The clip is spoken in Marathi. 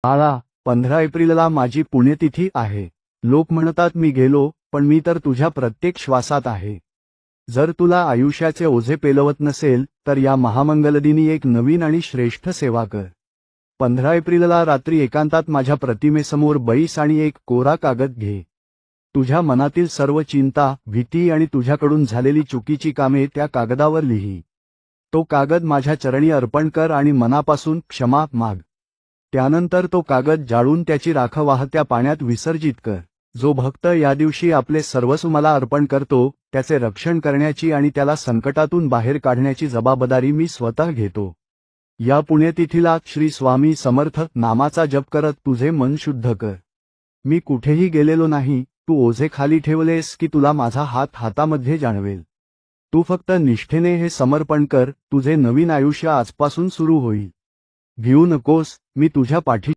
बाळा, 15 एप्रिलला माझी पुण्यतिथी आहे. लोक म्हणतात मी गेलो, पण मी तर तुझ्या प्रत्येक श्वासात आहे. जर तुला आयुष्याचे ओझे पेलवत नसेल तर या महामंगलदिनी एक नवीन आणि श्रेष्ठ सेवा कर. 15 एप्रिलला रात्री एकांतात माझ्या प्रतिमेसमोर बैस आणि एक कोरा कागद घे. तुझ्या मनातील सर्व चिंता, भीती आणि तुझ्याकडून झालेली चुकीची कामे त्या कागदावर लिही. तो कागद माझ्या चरणी अर्पण कर आणि मनापासून क्षमा माग. त्यानंतर तो कागद जाळून त्याची राख वाहत्या पाण्यात विसर्जित कर. जो भक्त या दिवशी आपले सर्वस्व मला अर्पण करतो, त्याचे रक्षण करण्याची आणि त्याला संकटातून बाहेर काढण्याची जबाबदारी मी स्वतः घेतो. या पुण्यतिथीला श्री स्वामी समर्थ नामाचा जप करत तुझे मन शुद्ध कर. मी कुठेही गेलेलो नाही, तू ओझे खाली ठेवलेस की तुला माझा हात हातामध्ये जाणवेल. तू फक्त निष्ठेने हे समर्पण कर, तुझे नवीन आयुष्य आजपासून सुरू होईल. भिवू नकोस, मी तुझ्या पाठी